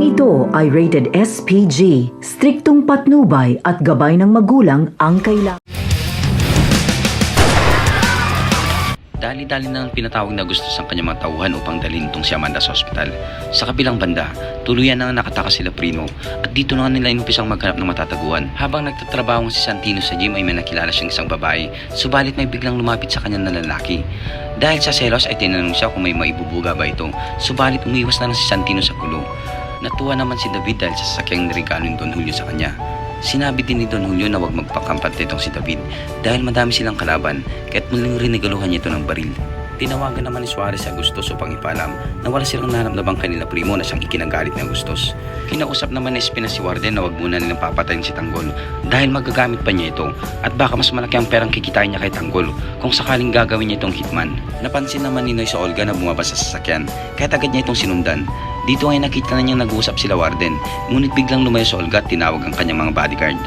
Talang ito ay rated SPG, striktong patnubay at gabay ng magulang ang kailangan. Dali-dali nang pinatawag na gusto sa kanyang mga tauhan upang dalhin itong si Amanda sa ospital. Sa kabilang banda, tuluyan na nakatakas sila Prino at dito na nila inumpisang maghanap ng matataguan. Habang nagtatrabaho si Santino sa gym ay may nakilala siyang isang babae, subalit may biglang lumapit sa kanya na lalaki. Dahil sa selos ay tinanong siya kung may maibubuga ba ito, subalit umiwas na lang si Santino sa kulo. Natuwa naman si David dahil sa sasakyang regalo ni Don Julio sa kanya. Sinabi din ni Don Julio na huwag magpakampat nitong si David dahil madami silang kalaban kaya't muling rinigaluhan niya ito ng baril. Tinawagan naman ni Suarez si Agustos upang ipalam na wala silang naramdamang kanila primo na siyang ikinagalit ni Agustos. Kinausap naman ni Espina si Warden na huwag muna nilang papatayin si Tanggol dahil magagamit pa niya ito at baka mas malaki ang perang kikitain niya kay Tanggol kung sakaling gagawin niya itong hitman. Napansin naman ni Noy sa Olga na bumaba sa sasakyan kaya't agad niya itong sinundan. Dito ay nakita na niyang nag-uusap sila Warden, ngunit biglang lumayo sa Olga at tinawag ang kanyang mga bodyguard.